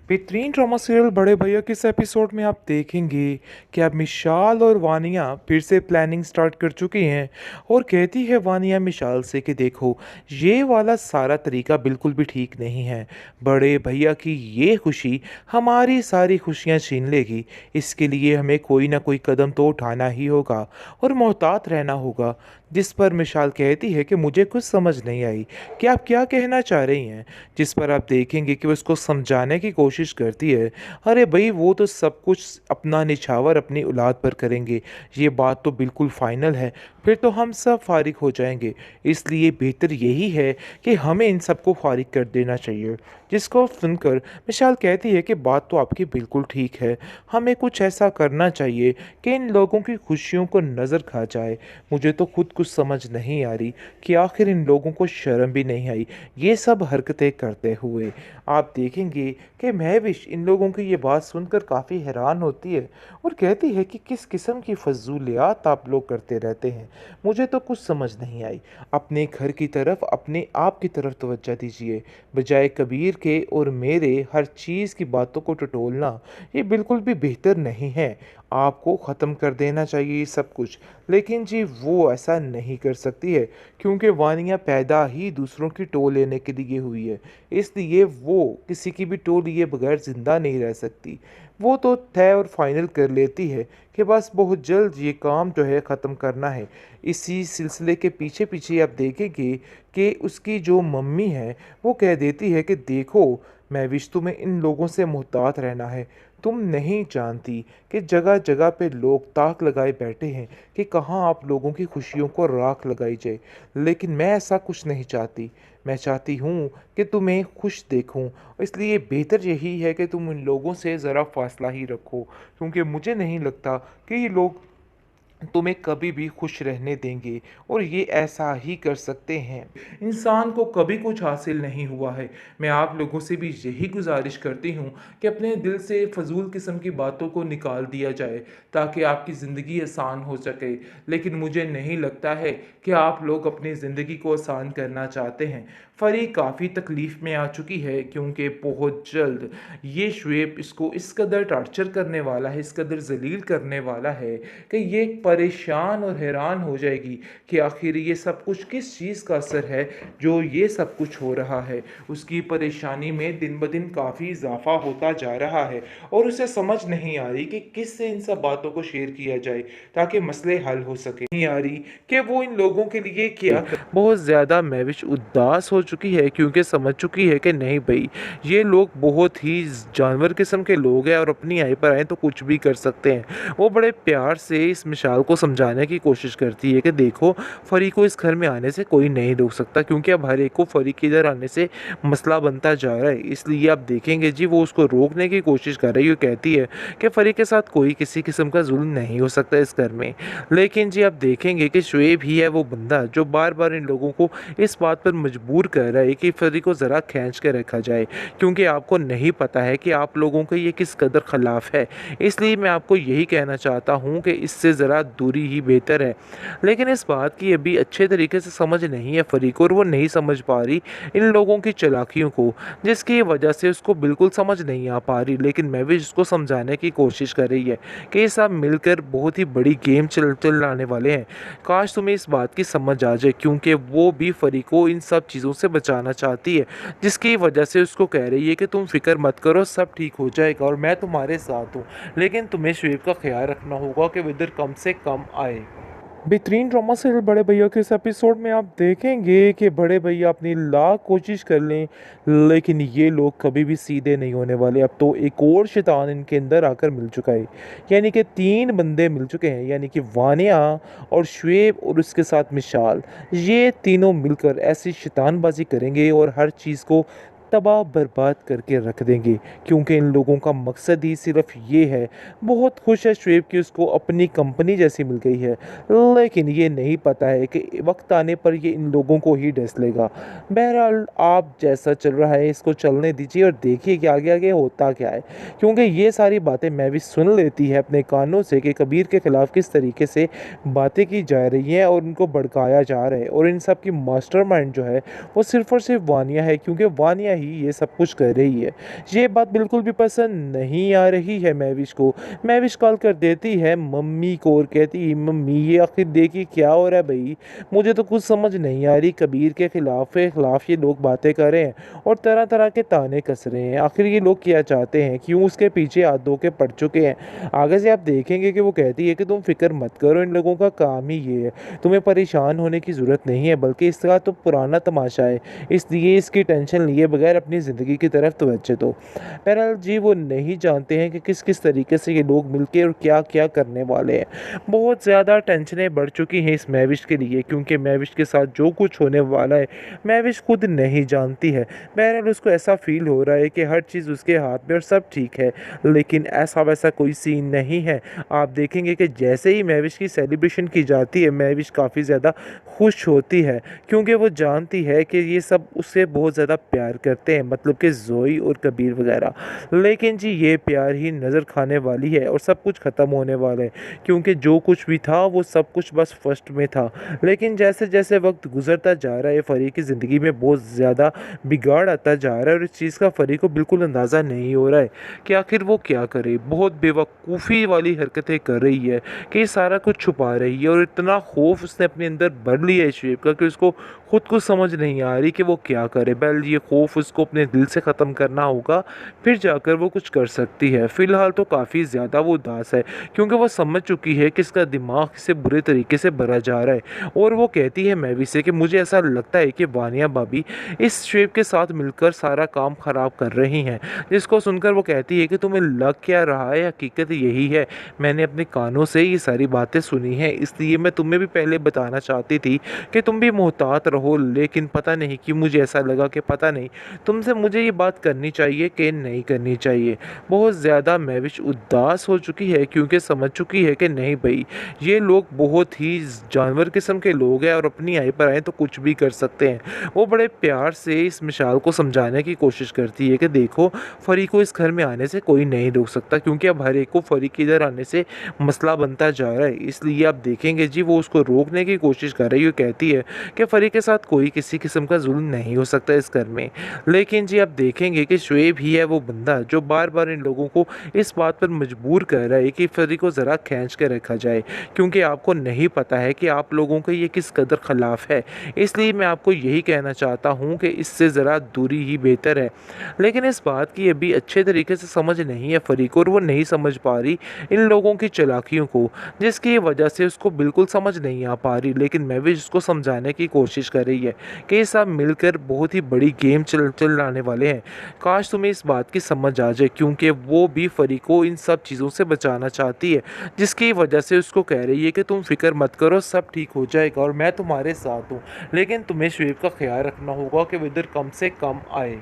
बेहतरीन drama serial बड़े भैया के इस एपिसोड में आप देखेंगे कि अब मिशाल और वानिया फिर से प्लानिंग स्टार्ट कर चुकी हैं। और कहती है वानिया मिशाल से कि देखो, ये वाला सारा तरीका बिल्कुल भी ठीक नहीं है। बड़े भैया की ये खुशी हमारी सारी खुशियां छीन लेगी। इसके लिए हमें कोई ना कोई कदम तो उठाना ही होगा और मोहतात रहना होगा। जिस पर मिशाल कहती है कि मुझे कुछ समझ नहीं आई कि आप क्या कहना चाह रही हैं। जिस पर आप देखेंगे कि वो उसको समझाने की कोशिश करती है। अरे भाई, वो तो सब कुछ अपना निछावर अपनी औलाद पर करेंगे, ये बात तो बिल्कुल फाइनल है। फिर तो हम सब फारिग हो जाएंगे। इसलिए बेहतर यही है कि हमें इन सबको फारिग कर देना चाहिए। जिसको सुनकर मिशाल कहती है कि बात तो आपकी बिल्कुल ठीक है, हमें कुछ ऐसा करना चाहिए कि इन लोगों की खुशियों को नज़र खा जाए। मुझे तो खुद कुछ समझ नहीं आ रही कि आखिर इन लोगों को शर्म भी नहीं आई ये सब हरकतें करते हुए। आप देखेंगे कि महविश इन लोगों की ये बात सुनकर काफ़ी हैरान होती है और कहती है कि किस किस्म की फजूलियात आप लोग करते रहते हैं, मुझे तो कुछ समझ नहीं आई। अपने घर की तरफ, अपने आप की तरफ तवज्जो दीजिए, बजाय कबीर के और मेरे हर चीज़ की बातों को टटोलना। ये बिल्कुल भी बेहतर नहीं है। आपको ख़त्म कर देना चाहिए ये सब कुछ। लेकिन जी वो ऐसा नहीं कर सकती है, क्योंकि वानिया पैदा ही दूसरों की टोल लेने के लिए हुई है। इसलिए वो किसी की भी टोल लिए बगैर ज़िंदा नहीं रह सकती। वो तो तय और फाइनल कर लेती है कि बस बहुत जल्द ये काम जो है ख़त्म करना है। इसी सिलसिले के पीछे पीछे आप देखेंगे कि उसकी जो मम्मी है वो कह देती है कि देखो महविश, तुम्हें इन लोगों से मुहतात रहना है। तुम नहीं जानती कि जगह जगह पे लोग ताक लगाए बैठे हैं कि कहाँ आप लोगों की खुशियों को राख लगाई जाए। लेकिन मैं ऐसा कुछ नहीं चाहती। मैं चाहती हूँ कि तुम्हें खुश देखूँ। इसलिए बेहतर यही है कि तुम इन लोगों से ज़रा फासला ही रखो, क्योंकि मुझे नहीं लगता कि ये लोग तुम्हें कभी भी खुश रहने देंगे। और ये ऐसा ही कर सकते हैं। इंसान को कभी कुछ हासिल नहीं हुआ है। मैं आप लोगों से भी यही गुजारिश करती हूँ कि अपने दिल से फजूल किस्म की बातों को निकाल दिया जाए, ताकि आपकी ज़िंदगी आसान हो सके। लेकिन मुझे नहीं लगता है कि आप लोग अपनी ज़िंदगी को आसान करना चाहते हैं। फरी काफ़ी तकलीफ़ में आ चुकी है, क्योंकि बहुत जल्द ये शुएब इसको इस कदर टार्चर करने वाला है, इस कदर जलील करने वाला है कि ये परेशान और हैरान हो जाएगी कि आखिर ये सब कुछ किस चीज़ का असर है जो ये सब कुछ हो रहा है। उसकी परेशानी में दिन ब दिन काफ़ी इजाफा होता जा रहा है और उसे समझ नहीं आ रही कि किस से इन सब बातों को शेयर किया जाए ताकि मसले हल हो सके। नहीं आ रही कि वो इन लोगों के लिए क्या बहुत ज़्यादा महविश उदास हो चुकी है, क्योंकि समझ चुकी है कि नहीं भाई, ये लोग बहुत ही जानवर किस्म के लोग हैं और अपनी आई पर आए तो कुछ भी कर सकते हैं। वो बड़े प्यार से इस मिसाल को समझाने की कोशिश करती है कि देखो, फरी को इस घर में आने से कोई नहीं रोक सकता, क्योंकि अब हर एक को फरी के इधर आने से मसला बनता जा रहा है। इसलिए आप देखेंगे जी वो उसको रोकने की कोशिश कर रही है। कहती है कि फरी के साथ कोई किसी किस्म का जुल्म नहीं हो सकता इस घर में। लेकिन जी आप देखेंगे कि शुएब ही है वो बंदा जो बार बार इन लोगों को इस बात पर मजबूर कर रहा है कि फरी को ज़रा खींच के रखा जाए, क्योंकि आपको नहीं पता है कि आप लोगों के ये किस कदर खिलाफ है। इसलिए मैं आपको यही कहना चाहता हूँ कि इससे ज़रा दूरी ही बेहतर है। लेकिन इस बात की अभी अच्छे तरीके से समझ नहीं है फरी को, और वो नहीं समझ पा रही इन लोगों की चालाकियों को, जिसकी वजह से उसको बिल्कुल समझ नहीं आ पा रही। लेकिन मैं भी उसको समझाने की कोशिश कर रही है कि ये सब मिलकर बहुत ही बड़ी गेम चलाने वाले हैं। काश तुम्हें इस बात की समझ आ जाए, क्योंकि वो भी फरी को इन सब चीज़ों से बचाना चाहती है, जिसकी वजह से उसको कह रही है कि तुम फिक्र मत करो, सब ठीक हो जाएगा और मैं तुम्हारे साथ हूँ। लेकिन तुम्हें शुएब का ख्याल रखना होगा कि वो इधर कम से कम आए। बेहतरीन ड्रामा सीरियल बड़े भैया के इस एपिसोड में आप देखेंगे कि बड़े भैया अपनी लाख कोशिश कर लें, लेकिन ये लोग कभी भी सीधे नहीं होने वाले। अब तो एक और शैतान इनके अंदर आकर मिल चुका है, यानी कि तीन बंदे मिल चुके हैं, यानी कि वानिया और शुएब और उसके साथ मिशाल। ये तीनों मिलकर ऐसी शैतानबाजी करेंगे और हर चीज़ को तबाह बर्बाद करके रख देंगे, क्योंकि इन लोगों का मकसद ही सिर्फ ये है। बहुत खुश है शुएब कि उसको अपनी कंपनी जैसी मिल गई है, लेकिन ये नहीं पता है कि वक्त आने पर ये इन लोगों को ही डस लेगा। बहरहाल आप जैसा चल रहा है इसको चलने दीजिए और देखिए कि आगे आगे होता क्या है, क्योंकि ये सारी बातें मैं भी सुन लेती है अपने कानों से कि कबीर के ख़िलाफ़ किस तरीके से बातें की जा रही हैं और उनको भड़काया जा रहा है। और इन सब की मास्टरमाइंड जो है वो सिर्फ और सिर्फ वानिया है, क्योंकि वानिया ही ये सब कुछ कर रही है। ये बात बिल्कुल भी पसंद नहीं आ रही है महविश को। महविश कॉल कर देती है मम्मी को और कहती है मम्मी ये आखिर देखिए क्या हो रहा है भाई, मुझे तो कुछ समझ नहीं आ रही। कबीर के खिलाफ ये लोग बातें कर रहे हैं और तरह तरह के ताने कस रहे हैं। आखिर ये लोग क्या चाहते हैं, क्यों उसके पीछे हाथ धो के पड़ चुके हैं। आगे से आप देखेंगे कि वो कहती है कि तुम फिक्र मत करो, इन लोगों का काम ही ये है, तुम्हें परेशान होने की ज़रूरत नहीं है, बल्कि इसका तो पुराना तमाशा है, इसलिए इसकी टेंशन लिए बगैर अपनी ज़िंदगी की तरफ तवज्जो दो। बहरहाल जी वो नहीं जानते हैं कि किस किस तरीके से ये लोग मिलके और क्या क्या करने वाले हैं। बहुत ज़्यादा टेंशनें बढ़ चुकी हैं इस महविश के लिए, क्योंकि महविश के साथ जो कुछ होने वाला है महविश खुद नहीं जानती है। बहरहाल उसको ऐसा फील हो रहा है कि हर चीज़ उसके हाथ में और सब ठीक है, लेकिन ऐसा वैसा कोई सीन नहीं है। आप देखेंगे कि जैसे ही महविश की सेलिब्रेशन की जाती है महविश काफ़ी ज़्यादा खुश होती है, क्योंकि वो जानती है कि ये सब उससे बहुत ज़्यादा प्यार करते हैं, मतलब कि ज़ोई और कबीर वगैरह। लेकिन जी ये प्यार ही नज़र खाने वाली है और सब कुछ ख़त्म होने वाला है, क्योंकि जो कुछ भी था वो सब कुछ बस फर्स्ट में था। लेकिन जैसे जैसे वक्त गुजरता जा रहा है फरी की ज़िंदगी में बहुत ज़्यादा बिगाड़ आता जा रहा है और इस चीज़ का फरी को बिल्कुल अंदाज़ा नहीं हो रहा है कि आखिर वो क्या करे। बहुत बेवकूफ़ी वाली हरकतें कर रही है कि सारा कुछ छुपा रही है और इतना खौफ उसने अपने अंदर भर लिया है शेप का कि उसको खुद को समझ नहीं आ रही कि वो क्या करे। बैल ये खौफ उसको अपने दिल से ख़त्म करना होगा, फिर जाकर वो कुछ कर सकती है। फ़िलहाल तो काफ़ी ज़्यादा वो उदास है, क्योंकि वो समझ चुकी है कि इसका दिमाग इससे बुरे तरीके से भरा जा रहा है। और वो कहती है मैवी से कि मुझे ऐसा लगता है कि वानिया भाभी इस शेप के साथ मिलकर सारा काम ख़राब कर रही हैं। जिसको सुनकर वो कहती है कि तुम्हें लग क्या रहा है, हकीकत यही है, मैंने अपने कानों से ये सारी बातें सुनी हैं, इसलिए मैं तुम्हें भी पहले बताना चाहती थी कि तुम भी मोहतात रहो। लेकिन पता नहीं कि मुझे ऐसा लगा कि पता नहीं तुमसे मुझे ये बात करनी चाहिए कि नहीं करनी चाहिए। बहुत ज़्यादा महविश उदास हो चुकी है, क्योंकि समझ चुकी है कि नहीं भाई ये लोग बहुत ही जानवर किस्म के लोग हैं और अपनी आई पर आए तो कुछ भी कर सकते हैं। वो बड़े प्यार से इस मिसाल को समझाने की कोशिश करती है कि देखो फरी को इस घर में आने से कोई नहीं रोक सकता, क्योंकि अब हर एक को फरी के इधर आने से मसला बनता जा रहा है। इसलिए आप देखेंगे जी वो उसको रोकने की कोशिश कर रही है, कहती है कि फरी के साथ कोई किसी किस्म का जुल्म नहीं हो सकता इस घर में। लेकिन जी आप देखेंगे कि शुएब ही है वो बंदा जो बार बार इन लोगों को इस बात पर मजबूर कर रहा है कि फरी को ज़रा खींच के रखा जाए, क्योंकि आपको नहीं पता है कि आप लोगों के ये किस कदर खिलाफ है। इसलिए मैं आपको यही कहना चाहता हूँ कि इससे ज़रा दूरी ही बेहतर है। लेकिन इस बात की अभी अच्छे तरीके से समझ नहीं है फरी को, और वो नहीं समझ पा रही इन लोगों की चालाकियों को, जिसकी वजह से उसको बिल्कुल समझ नहीं आ पा रही। लेकिन मैं भी उसको समझाने की कोशिश कर रही है कि ये सब मिलकर बहुत ही बड़ी गेम चलाने वाले हैं। काश तुम्हें इस बात की समझ आ जाए, क्योंकि वो भी फरी को इन सब चीज़ों से बचाना चाहती है, जिसकी वजह से उसको कह रही है कि तुम फिक्र मत करो, सब ठीक हो जाएगा और मैं तुम्हारे साथ हूँ। लेकिन तुम्हें शुएब का ख्याल रखना होगा कि वो इधर कम से कम आए।